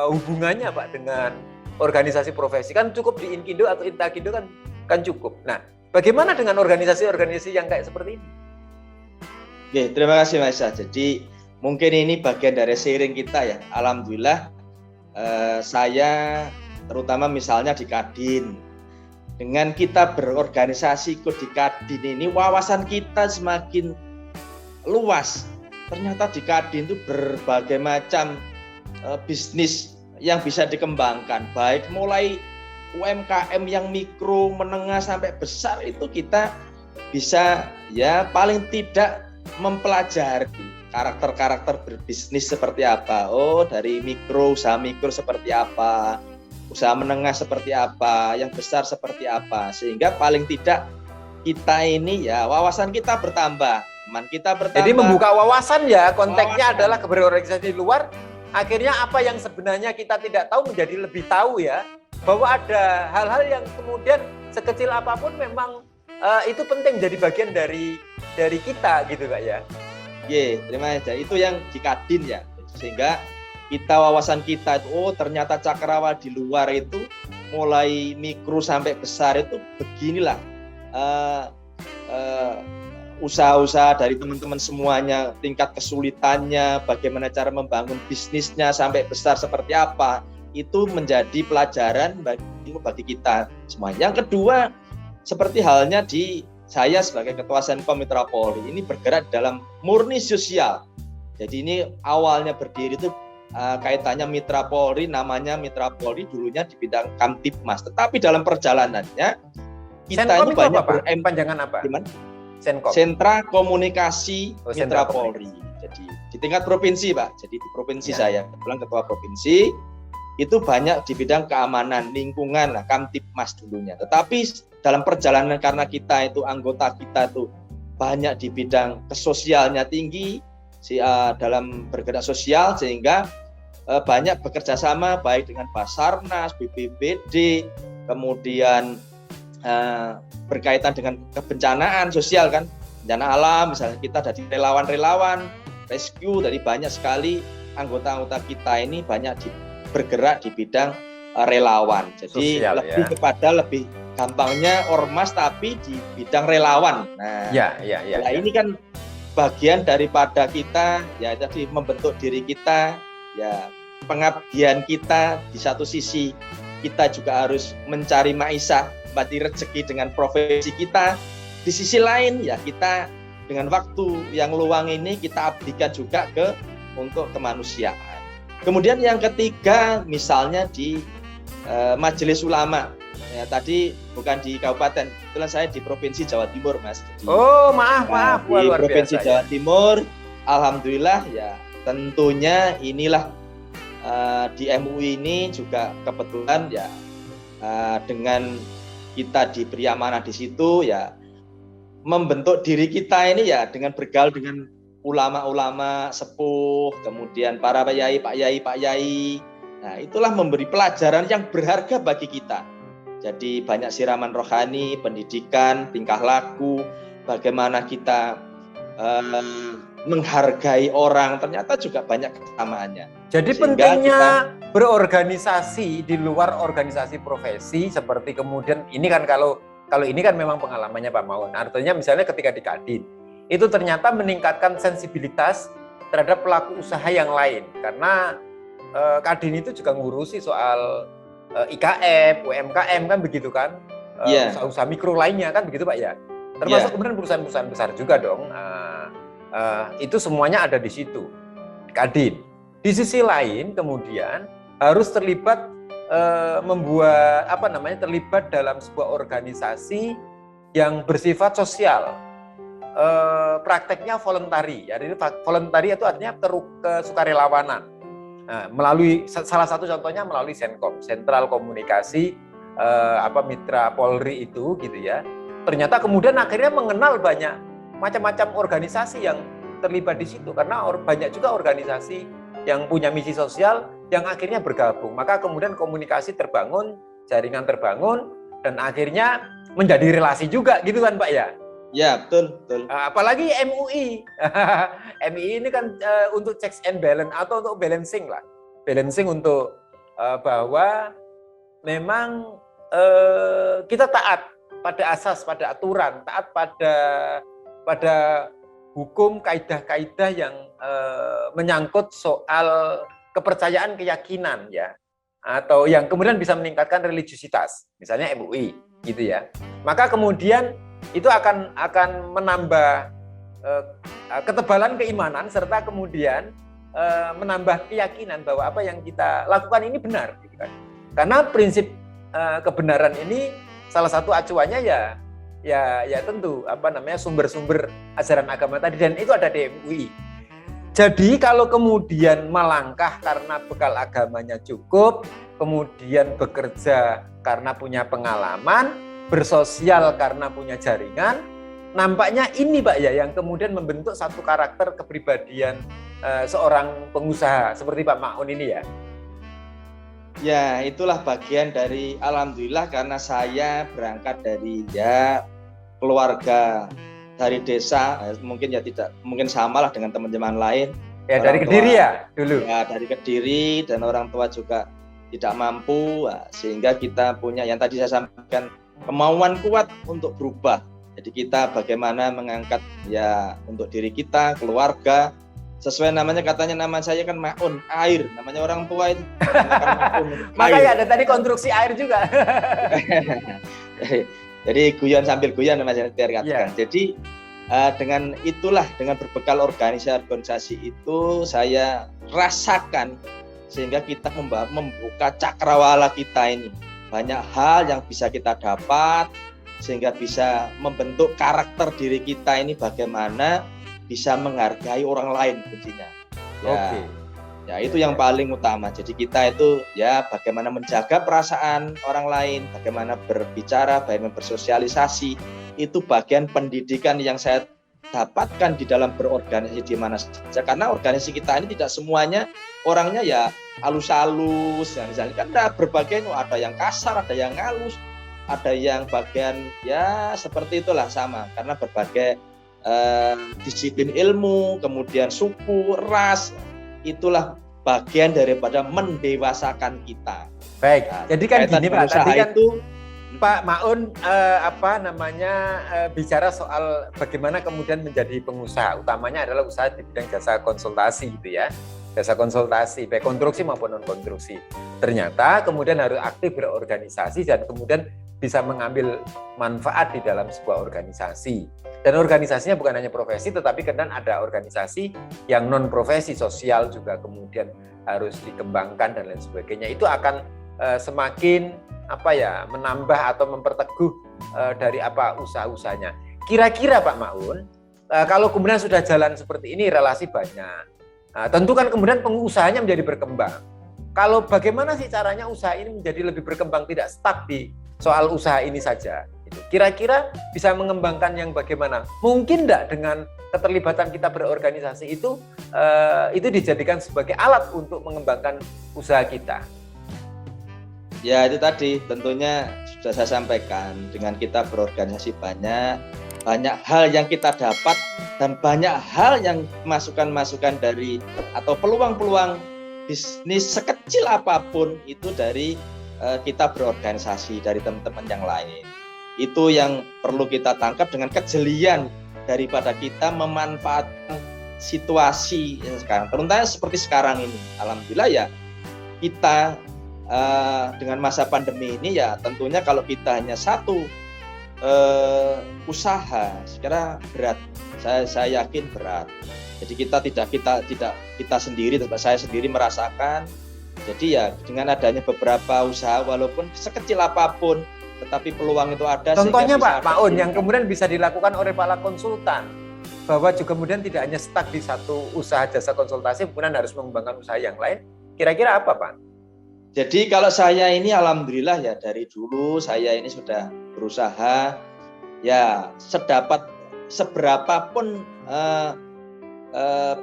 A: hubungannya, Pak, dengan organisasi profesi. Kan cukup di Inkindo atau Intakindo kan cukup. Nah, bagaimana dengan organisasi-organisasi yang kayak seperti ini?
B: Oke, terima kasih Mas. Jadi mungkin ini bagian dari sharing kita ya. Alhamdulillah saya terutama misalnya di Kadin. Dengan kita berorganisasi ikut di Kadin ini, wawasan kita semakin luas. Ternyata di Kadin itu berbagai macam bisnis yang bisa dikembangkan. Baik mulai UMKM yang mikro, menengah sampai besar itu kita bisa ya paling tidak mempelajari karakter-karakter berbisnis seperti apa. Oh, dari usaha mikro seperti apa, usaha menengah seperti apa, yang besar seperti apa. Sehingga paling tidak kita ini ya wawasan kita bertambah, teman kita bertambah.
A: Jadi membuka wawasan ya, konteksnya adalah berorganisasi di luar. Akhirnya apa yang sebenarnya kita tidak tahu menjadi lebih tahu ya. Bahwa ada hal-hal yang kemudian sekecil apapun memang itu penting jadi bagian dari kita gitu Kak ya.
B: Terima kasih. Itu yang di Kadin ya. Sehingga kita wawasan kita itu ternyata cakrawala di luar itu mulai mikro sampai besar itu beginilah usaha-usaha dari teman-teman semuanya, tingkat kesulitannya, bagaimana cara membangun bisnisnya sampai besar seperti apa, itu menjadi pelajaran bagi kita semuanya. Yang kedua, seperti halnya di saya sebagai Ketua Senkom Mitra Polri, ini bergerak dalam murni sosial. Jadi ini awalnya berdiri itu kaitannya Mitra Polri, namanya Mitra Polri dulunya di bidang Kamtibmas, tetapi dalam perjalanannya kita
A: Senkom
B: ini banyak
A: panjangan apa?
B: Gimana?
A: Senkom.
B: Sentra Komunikasi Mitra Polri.
A: Komunikasi.
B: Jadi di tingkat provinsi, Pak. Jadi di provinsi saya, kebetulan ketua provinsi. itu banyak di bidang keamanan, lingkungan, nah, Kamtibmas dulunya. Tetapi dalam perjalanan karena kita itu anggota kita itu banyak di bidang kesosialnya tinggi, dalam bergerak sosial, sehingga banyak bekerja sama baik dengan Basarnas, BPBD, kemudian berkaitan dengan kebencanaan sosial kan, bencana alam, misalnya kita dari relawan-relawan rescue, dari banyak sekali anggota-anggota kita ini banyak bergerak di bidang relawan. Jadi sosial, lebih kepada lebih gampangnya ormas tapi di bidang relawan. Nah, ini kan bagian daripada kita ya tadi membentuk diri kita, ya pengabdian kita. Di satu sisi kita juga harus mencari maisha, mencari rezeki dengan profesi kita. Di sisi lain ya kita dengan waktu yang luang ini kita abdikan juga untuk kemanusiaan. Kemudian yang ketiga misalnya di Majelis Ulama. Ya, tadi bukan di kabupaten, kebetulan saya di Provinsi Jawa Timur, Mas.
A: Maaf.
B: Di Provinsi Jawa Timur, alhamdulillah ya tentunya inilah di MUI ini juga kebetulan ya dengan kita diberi amanah di situ ya membentuk diri kita ini ya dengan bergaul dengan ulama-ulama sepuh, kemudian para Pak Yai. Nah, itulah memberi pelajaran yang berharga bagi kita. Jadi banyak siraman rohani, pendidikan, tingkah laku, bagaimana kita menghargai orang, ternyata juga banyak kesamaannya.
A: Jadi pentingnya berorganisasi di luar organisasi profesi, seperti kemudian ini kan kalau ini kan memang pengalamannya Pak Maun. Artinya misalnya ketika di Kadin, itu ternyata meningkatkan sensibilitas terhadap pelaku usaha yang lain. Karena Kadin itu juga ngurusi soal IKM, UMKM kan begitu kan, usaha-usaha mikro lainnya kan begitu Pak ya. Termasuk kemudian perusahaan-perusahaan besar juga dong. Itu semuanya ada di situ, Kadin. Di sisi lain kemudian harus terlibat terlibat dalam sebuah organisasi yang bersifat sosial. Prakteknya voluntary. Jadi voluntary itu artinya kesukarelawanan. Nah, melalui salah satu contohnya melalui Senkom, Sentral Komunikasi Mitra Polri itu gitu ya. Ternyata kemudian akhirnya mengenal banyak macam-macam organisasi yang terlibat di situ karena banyak juga organisasi yang punya misi sosial yang akhirnya bergabung. Maka kemudian komunikasi terbangun, jaringan terbangun dan akhirnya menjadi relasi juga gitu kan Pak ya.
B: Ya, betul.
A: Apalagi MUI. MUI ini kan untuk checks and balance atau untuk balancing lah. Balancing untuk bahwa memang kita taat pada asas, pada aturan, taat pada hukum, kaidah-kaidah yang menyangkut soal kepercayaan, keyakinan ya. Atau yang kemudian bisa meningkatkan religiusitas, misalnya MUI gitu ya. Maka kemudian itu akan menambah ketebalan keimanan serta kemudian menambah keyakinan bahwa apa yang kita lakukan ini benar gitu kan. Karena prinsip kebenaran ini salah satu acuannya ya tentu sumber-sumber ajaran agama tadi dan itu ada di MUI. Jadi kalau kemudian melangkah karena bekal agamanya cukup, kemudian bekerja karena punya pengalaman, bersosial karena punya jaringan, nampaknya ini Pak ya yang kemudian membentuk satu karakter kepribadian seorang pengusaha seperti Pak Maun ini ya.
B: Ya, itulah bagian dari alhamdulillah karena saya berangkat dari keluarga dari desa, mungkin samalah dengan teman-teman lain.
A: Ya, dari Kediri ya dulu.
B: Ya, dari Kediri dan orang tua juga tidak mampu, sehingga kita punya yang tadi saya sampaikan kemauan kuat untuk berubah. Jadi kita bagaimana mengangkat ya untuk diri kita, keluarga. Sesuai namanya katanya nama saya kan Maun, air. Namanya orang tua itu.
A: Makanya ada tadi konstruksi air juga.
B: Jadi guyon sambil guyon Mas Tiar katakan.
A: Yeah.
B: Jadi dengan berbekal organisasi itu saya rasakan sehingga kita membuka cakrawala kita ini. Banyak hal yang bisa kita dapat sehingga bisa membentuk karakter diri kita ini bagaimana bisa menghargai orang lain kuncinya. Ya.
A: Oke.
B: Ya, itu yang paling utama. Jadi kita itu ya bagaimana menjaga perasaan orang lain, bagaimana berbicara, bagaimana bersosialisasi, itu bagian pendidikan yang saya dapatkan di dalam berorganisasi di mana saja. Karena organisasi kita ini tidak semuanya orangnya ya halus-halus, ya, misalnya kan ada berbagai, ada yang kasar, ada yang halus, ada yang bagian ya seperti itulah sama. Karena berbagai disiplin ilmu, kemudian suku, ras, itulah bagian daripada mendewasakan kita.
A: Baik, nah, jadi kan gini Pak, tadi kan
B: itu,
A: Pak Maun bicara soal bagaimana kemudian menjadi pengusaha, utamanya adalah usaha di bidang jasa konsultasi gitu ya, jasa konsultasi baik konstruksi maupun non konstruksi. Ternyata kemudian harus aktif berorganisasi dan kemudian bisa mengambil manfaat di dalam sebuah organisasi. Dan organisasinya bukan hanya profesi, tetapi kadang ada organisasi yang non profesi, sosial juga kemudian harus dikembangkan dan lain sebagainya. Itu akan semakin menambah atau memperteguh dari usaha-usahanya. Kira-kira Pak Maun, kalau kemudian sudah jalan seperti ini, relasi banyak. Tentu kan kemudian pengusahanya menjadi berkembang. Kalau bagaimana sih caranya usaha ini menjadi lebih berkembang, tidak stuck di soal usaha ini saja? Kira-kira bisa mengembangkan yang bagaimana? Mungkin enggak dengan keterlibatan kita berorganisasi itu dijadikan sebagai alat untuk mengembangkan usaha kita?
B: Ya itu tadi tentunya sudah saya sampaikan, dengan kita berorganisasi banyak hal yang kita dapat dan banyak hal yang masukan-masukan dari atau peluang-peluang bisnis sekecil apapun itu dari kita berorganisasi, dari teman-teman yang lain. Itu yang perlu kita tangkap dengan kejelian daripada kita memanfaatkan situasi sekarang. Terutama seperti sekarang ini. Alhamdulillah ya kita dengan masa pandemi ini ya tentunya kalau kita hanya satu usaha, sekarang berat. Saya yakin berat. Jadi kita sendiri, saya sendiri merasakan. Jadi ya dengan adanya beberapa usaha walaupun sekecil apapun, tetapi peluang itu ada.
A: Contohnya Pak Maun yang kemudian bisa dilakukan oleh para konsultan, bahwa juga kemudian tidak hanya stuck di satu usaha jasa konsultasi, kemudian harus mengembangkan usaha yang lain. Kira-kira apa Pak?
B: Jadi kalau saya ini alhamdulillah ya dari dulu saya ini sudah berusaha ya seberapapun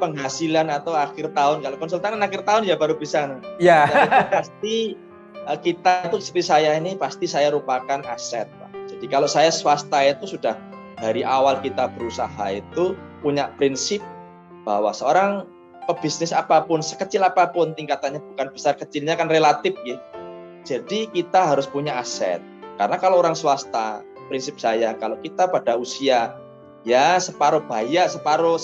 B: penghasilan atau akhir tahun. Kalau konsultan akhir tahun ya baru bisa.
A: Ya.
B: Pasti kita itu seperti saya ini pasti saya rupakan aset, Pak. Jadi kalau saya swasta itu sudah dari awal kita berusaha itu punya prinsip bahwa seorang pebisnis apapun, sekecil apapun tingkatannya, bukan besar kecilnya kan relatif ya. Jadi kita harus punya aset. Karena kalau orang swasta, prinsip saya kalau kita pada usia ya separuh baya, separuh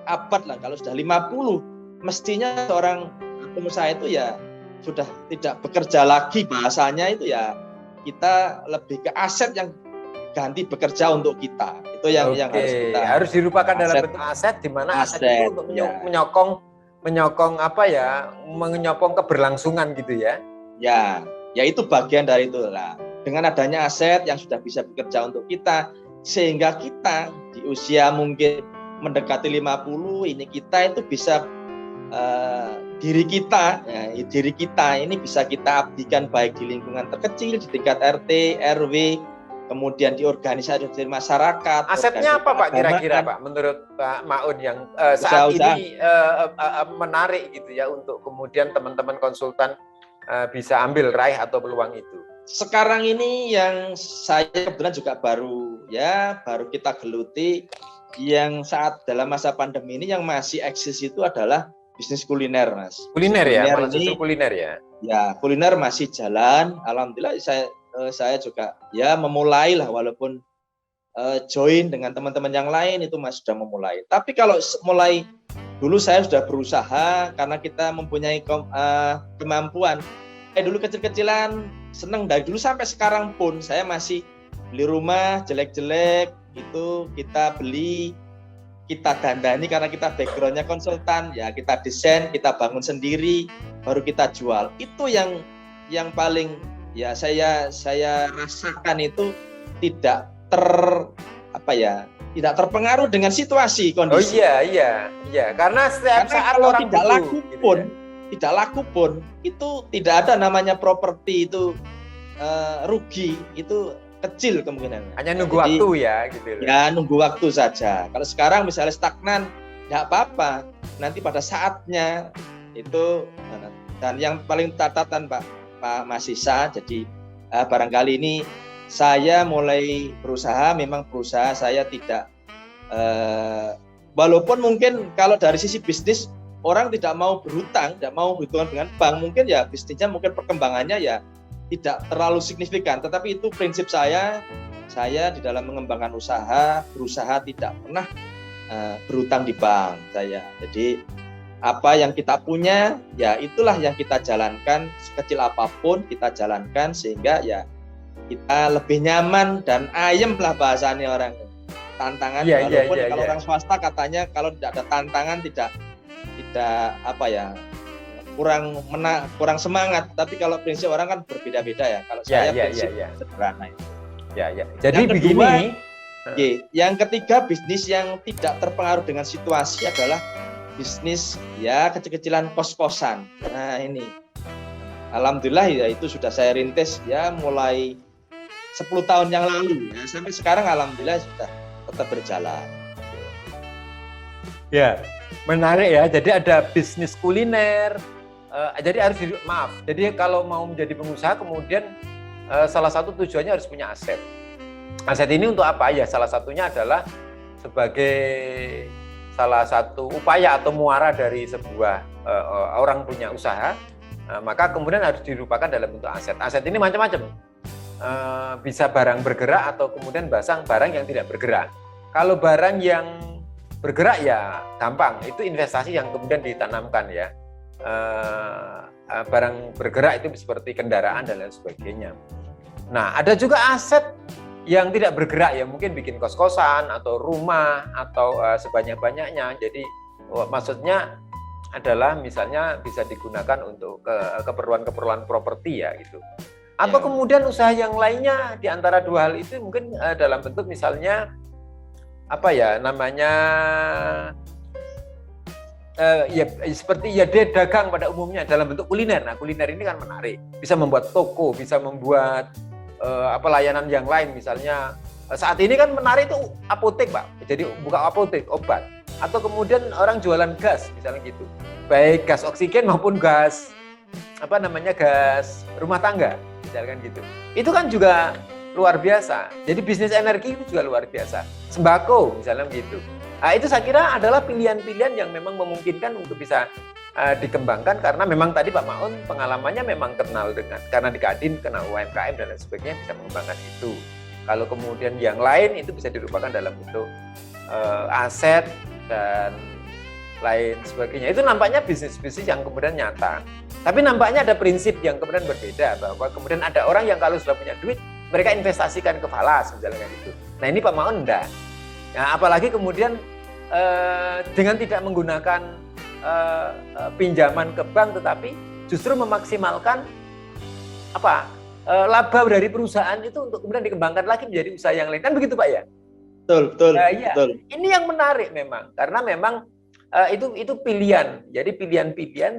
B: abad lah, kalau sudah 50 mestinya seorang pengusaha itu ya sudah tidak bekerja lagi, bahasanya itu ya kita lebih ke aset yang ganti bekerja untuk kita. Itu yang harus
A: dirupakan dalam bentuk aset, di mana aset itu untuk menyokong keberlangsungan gitu ya.
B: Ya itu bagian dari itu lah. Dengan adanya aset yang sudah bisa bekerja untuk kita, sehingga kita di usia mungkin mendekati 50 ini kita itu bisa diri kita ini bisa kita abdikan baik di lingkungan terkecil, di tingkat RT, RW, kemudian di organisasi di masyarakat.
A: Asetnya apa Pak kira-kira Pak menurut Pak Maun yang saat ini menarik gitu ya untuk kemudian teman-teman konsultan bisa ambil raih atau peluang itu?
B: Sekarang ini yang saya kebetulan juga baru kita geluti, yang saat dalam masa pandemi ini yang masih eksis itu adalah bisnis kuliner, Mas.
A: Kuliner ya, justru kuliner ya.
B: Ya, kuliner masih jalan. Alhamdulillah saya juga ya memulai lah, walaupun join dengan teman-teman yang lain itu masih sudah memulai. Tapi kalau mulai dulu saya sudah berusaha karena kita mempunyai kemampuan. Dulu kecil-kecilan seneng, dari dulu sampai sekarang pun saya masih beli rumah jelek-jelek itu kita beli, kita dandani karena kita backgroundnya konsultan, ya kita desain, kita bangun sendiri, baru kita jual. Itu yang paling ya saya rasakan itu tidak tidak terpengaruh dengan situasi
A: Oh
B: kondisi.
A: iya. Karena setiap
B: Karena
A: saat
B: kalau
A: orang
B: tidak
A: butuh,
B: laku
A: gitu
B: pun,
A: ya.
B: tidak laku pun itu tidak ada namanya properti itu rugi, itu kecil kemungkinannya.
A: Hanya nunggu
B: Jadi,
A: waktu ya, gitu.
B: Ya nunggu waktu saja. Kalau sekarang misalnya stagnan, tidak apa-apa. Nanti pada saatnya itu. Dan yang paling catatan Pak Masisa, jadi barangkali ini saya mulai berusaha, memang berusaha saya tidak, walaupun mungkin kalau dari sisi bisnis orang tidak mau berhutang, tidak mau berhutang dengan bank, mungkin ya bisnisnya mungkin perkembangannya ya tidak terlalu signifikan, tetapi itu prinsip saya di dalam mengembangkan usaha, berusaha tidak pernah berhutang di bank saya. Jadi apa yang kita punya, ya itulah yang kita jalankan, sekecil apapun kita jalankan sehingga ya kita lebih nyaman dan ayem lah bahasanya orang. Tantangan walaupun kalau orang swasta katanya kalau tidak ada tantangan tidak kurang semangat, tapi kalau prinsip orang kan berbeda-beda ya. Kalau saya prinsip sederhana itu.
A: Ya. Jadi yang kedua, begini.
B: Yang ketiga, bisnis yang tidak terpengaruh dengan situasi adalah bisnis ya kecil-kecilan kos-kosan. Nah ini, alhamdulillah ya itu sudah saya rintis ya mulai 10 tahun yang lalu ya, sampai sekarang alhamdulillah sudah tetap berjalan.
A: Ya, menarik ya. Jadi ada bisnis kuliner. Jadi jadi kalau mau menjadi pengusaha kemudian salah satu tujuannya harus punya aset. Aset ini untuk apa ya? Salah satunya adalah sebagai salah satu upaya atau muara dari sebuah orang punya usaha, maka kemudian harus dirupakan dalam bentuk aset. Aset ini macam-macam, bisa barang bergerak atau kemudian barang yang tidak bergerak. Kalau barang yang bergerak ya gampang, itu investasi yang kemudian ditanamkan ya. Barang bergerak itu seperti kendaraan dan lain sebagainya. Nah, ada juga aset yang tidak bergerak ya, mungkin bikin kos-kosan atau rumah atau sebanyak-banyaknya. Jadi maksudnya adalah misalnya bisa digunakan untuk keperluan properti ya gitu. Atau kemudian usaha yang lainnya di antara dua hal itu mungkin dalam bentuk misalnya seperti dia dagang pada umumnya dalam bentuk kuliner. Nah, kuliner ini kan menarik. Bisa membuat toko, bisa membuat layanan yang lain, misalnya saat ini kan menarik itu apotek Pak, jadi buka apotek obat, atau kemudian orang jualan gas misalnya gitu, baik gas oksigen maupun gas gas rumah tangga misalkan gitu. Itu kan juga luar biasa. Jadi bisnis energi itu juga luar biasa, sembako misalnya gitu. Nah, itu saya kira adalah pilihan-pilihan yang memang memungkinkan untuk bisa dikembangkan, karena memang tadi Pak Maun pengalamannya memang karena di Kadin kenal UMKM dan lain sebagainya, bisa mengembangkan itu. Kalau kemudian yang lain itu bisa dirupakan dalam bentuk aset dan lain sebagainya. Itu nampaknya bisnis-bisnis yang kemudian nyata. Tapi nampaknya ada prinsip yang kemudian berbeda, bahwa kemudian ada orang yang kalau sudah punya duit mereka investasikan ke falas misalnya gitu. Nah, ini Pak Maun enggak. Nah, apalagi kemudian dengan tidak menggunakan pinjaman ke bank, tetapi justru memaksimalkan laba dari perusahaan itu untuk kemudian dikembangkan lagi menjadi usaha yang lain, kan begitu Pak ya?
B: Betul.
A: Ini yang menarik memang, karena memang itu pilihan. Jadi pilihan-pilihan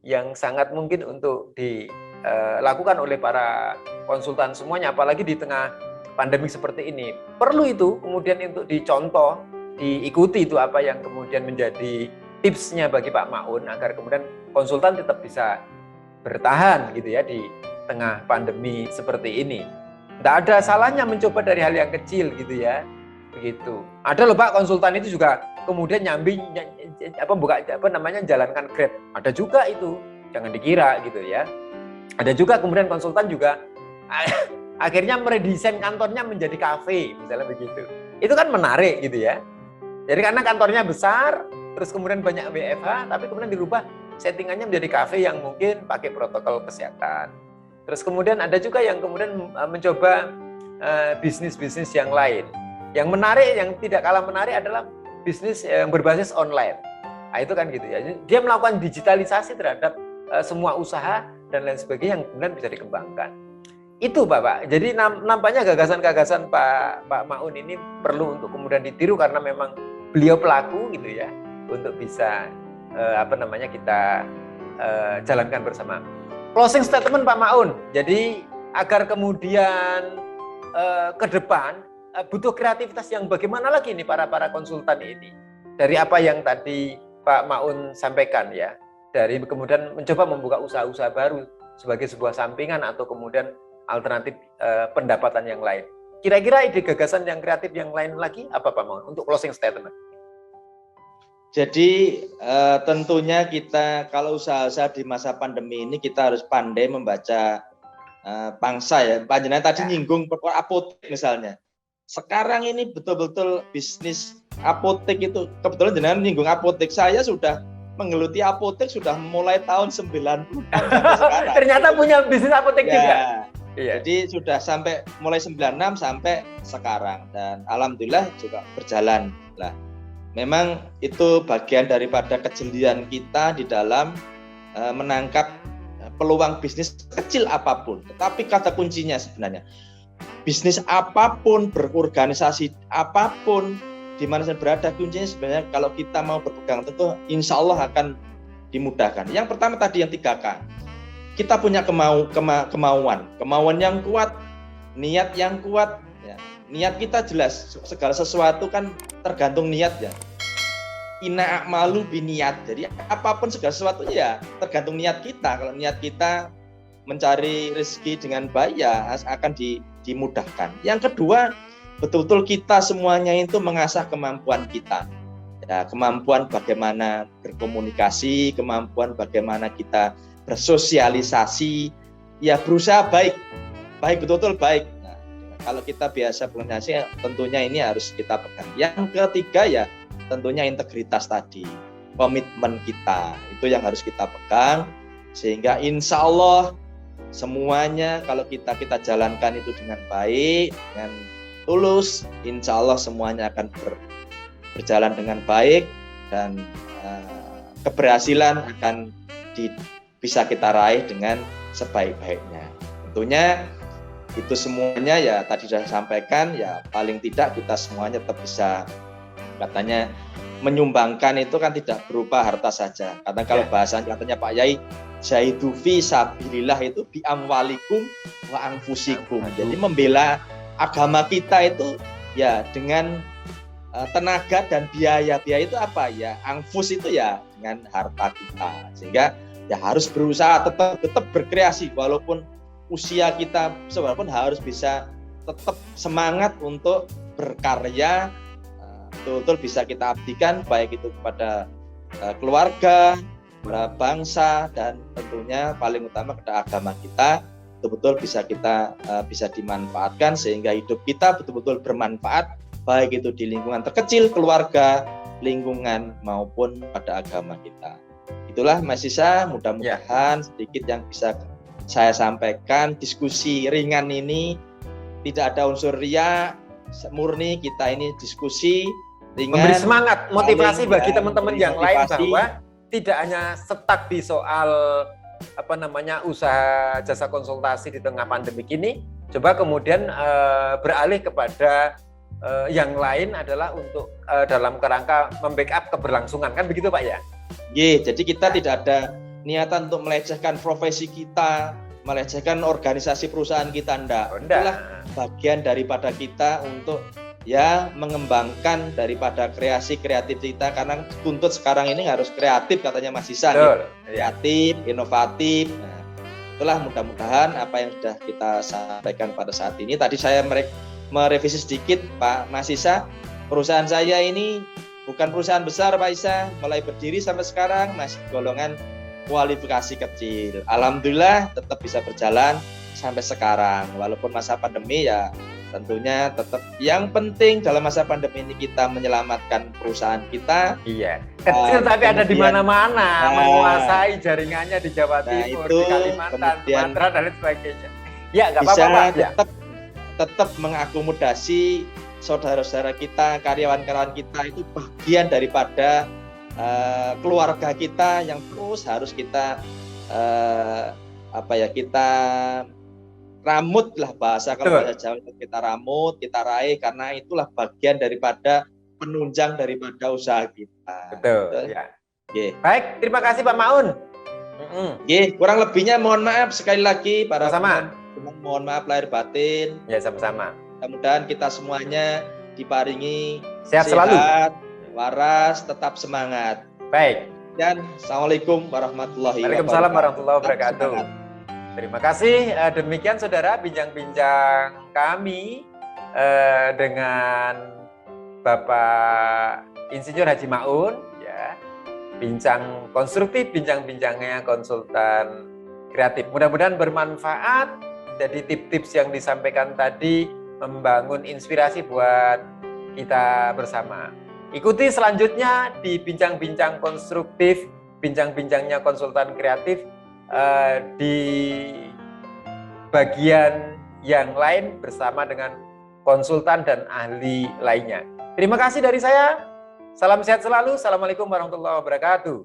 A: yang sangat mungkin untuk dilakukan oleh para konsultan semuanya, apalagi di tengah pandemi seperti ini. Perlu itu kemudian untuk dicontoh, diikuti itu apa yang kemudian menjadi tipsnya bagi Pak Maun agar kemudian konsultan tetap bisa bertahan gitu ya di tengah pandemi seperti ini. Tidak ada salahnya mencoba dari hal yang kecil gitu ya, begitu. Ada loh Pak konsultan itu juga kemudian jalankan Grab. Ada juga itu, jangan dikira gitu ya. Ada juga kemudian konsultan juga akhirnya meredesain kantornya menjadi kafe misalnya begitu. Itu kan menarik gitu ya. Jadi karena kantornya besar, terus kemudian banyak WFH, tapi kemudian dirubah settingannya menjadi kafe yang mungkin pakai protokol kesehatan. Terus kemudian ada juga yang kemudian mencoba bisnis-bisnis yang lain. Yang menarik, yang tidak kalah menarik adalah bisnis yang berbasis online. Nah, itu kan gitu ya. Dia melakukan digitalisasi terhadap semua usaha dan lain sebagainya yang kemudian bisa dikembangkan. Itu Pak. Jadi nampaknya gagasan-gagasan Pak Maun ini perlu untuk kemudian ditiru karena memang beliau pelaku gitu ya, untuk bisa kita jalankan bersama. Closing statement Pak Maun. Jadi agar kemudian ke depan butuh kreativitas yang bagaimana lagi nih para konsultan ini. Dari apa yang tadi Pak Maun sampaikan ya, dari kemudian mencoba membuka usaha-usaha baru sebagai sebuah sampingan atau kemudian alternatif pendapatan yang lain. Kira-kira ide gagasan yang kreatif yang lain lagi apa Pak Maun untuk closing statement?
B: Jadi tentunya kita kalau usaha-usaha di masa pandemi ini kita harus pandai membaca pangsa ya. Panjenengan tadi nyinggung apotek misalnya. Sekarang ini betul-betul bisnis apotek itu, kebetulan jenengan nyinggung apotek, saya sudah menggeluti apotek sudah mulai tahun 90 sampai sekarang.
A: Ternyata punya bisnis apotek
B: ya,
A: juga.
B: Iya. Jadi sudah sampai mulai 96 sampai sekarang dan alhamdulillah juga berjalan. Lah, memang itu bagian daripada kejelian kita di dalam menangkap peluang bisnis kecil apapun. Tetapi kata kuncinya sebenarnya bisnis apapun, berorganisasi apapun, di mana saya berada, kuncinya sebenarnya kalau kita mau berpegang tentu insya Allah akan dimudahkan. Yang pertama tadi yang 3K. Kita punya kemauan yang kuat, niat yang kuat. Ya. Niat kita jelas, segala sesuatu kan tergantung niat ya. Inna a'malu biniat. Jadi apapun segala sesuatu ya tergantung niat kita. Kalau niat kita mencari rezeki dengan baik ya akan dimudahkan. Yang kedua, betul-betul kita semuanya itu mengasah kemampuan kita. Ya, kemampuan bagaimana berkomunikasi, kemampuan bagaimana kita bersosialisasi, ya berusaha baik betul-betul baik. Nah, kalau kita biasa berkomunikasi, tentunya ini harus kita pegang. Yang ketiga ya tentunya integritas tadi, komitmen kita itu yang harus kita pegang, sehingga insya Allah semuanya kalau kita jalankan itu dengan baik, dengan tulus, insya Allah semuanya akan berjalan dengan baik dan keberhasilan akan bisa kita raih dengan sebaik-baiknya. Tentunya itu semuanya ya tadi sudah sampaikan ya, paling tidak kita semuanya tetap bisa katanya menyumbangkan itu kan tidak berupa harta saja. Karena kalau bahasanya katanya Pak Yai, jahidu fi sabilillah itu bi amwalikum wa anfusikum. Jadi membela agama kita itu ya dengan tenaga dan biaya itu apa ya, anfus itu ya dengan harta kita, sehingga ya harus berusaha tetap berkreasi walaupun usia kita seberapapun harus bisa tetap semangat untuk berkarya, betul-betul bisa kita abdikan baik itu kepada keluarga, kepada bangsa dan tentunya paling utama kepada agama kita, betul-betul bisa dimanfaatkan sehingga hidup kita betul-betul bermanfaat baik itu di lingkungan terkecil, keluarga, lingkungan maupun pada agama kita. Itulah Mas Isa, mudah-mudahan sedikit yang bisa saya sampaikan. Diskusi ringan ini tidak ada unsur riya, murni kita ini diskusi ringan,
A: memberi semangat, motivasi bagi teman-teman yang lain bahwa tidak hanya stuck di soal usaha jasa konsultasi di tengah pandemi ini, coba kemudian beralih kepada yang lain adalah untuk dalam kerangka membackup keberlangsungan, kan begitu Pak ya?
B: Jadi kita tidak ada niatan untuk melecehkan profesi kita, melecehkan organisasi perusahaan kita, enggak. Itulah bagian daripada kita untuk ya mengembangkan daripada kreatif kita, karena tuntut sekarang ini harus kreatif katanya Mas Isa, kreatif, inovatif. Nah, itulah mudah-mudahan apa yang sudah kita sampaikan pada saat ini. Tadi saya merevisi sedikit Pak Mas Isa, perusahaan saya ini bukan perusahaan besar Pak Isa, mulai berdiri sampai sekarang masih golongan kualifikasi kecil. Alhamdulillah tetap bisa berjalan sampai sekarang walaupun masa pandemi ya. Tentunya tetap yang penting dalam masa pandemi ini kita menyelamatkan perusahaan kita.
A: Iya. Kecil tapi ada di mana-mana, menguasai jaringannya di Jawa Timur, di Kalimantan, Sumatera dan lain sebagainya. Ya, nggak apa-apa Pak.
B: Tetap mengakomodasi saudara-saudara kita, karyawan-karyawan kita itu bagian daripada keluarga kita yang terus harus kita kita ramut lah bahasa kalau
A: Betul.
B: bahasa Jawa itu kita ramut, kita raih karena itulah bagian daripada penunjang daripada usaha kita.
A: Betul, ya.
B: Nggih.
A: Baik, terima kasih Pak Maun.
B: Nggih, kurang lebihnya mohon maaf sekali lagi para
A: Sama-sama.
B: teman, mohon maaf lahir batin.
A: Ya, sama-sama.
B: Mudah-mudahan kita semuanya diparingi
A: Sehat selalu.
B: waras, tetap semangat.
A: Baik.
B: Dan Assalamualaikum warahmatullahi wabarakatuh.
A: Waalaikumsalam warahmatullahi wabarakatuh. Terima kasih. Demikian saudara bincang-bincang kami dengan Bapak Insinyur Haji Maun, ya. Bincang konstruktif, bincang-bincangnya konsultan kreatif. Mudah-mudahan bermanfaat. Jadi tips-tips yang disampaikan tadi membangun inspirasi buat kita bersama. Ikuti selanjutnya di bincang-bincang konstruktif, bincang-bincangnya konsultan kreatif di bagian yang lain bersama dengan konsultan dan ahli lainnya. Terima kasih dari saya. Salam sehat selalu. Assalamualaikum warahmatullahi wabarakatuh.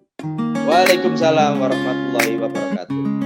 B: Waalaikumsalam warahmatullahi wabarakatuh.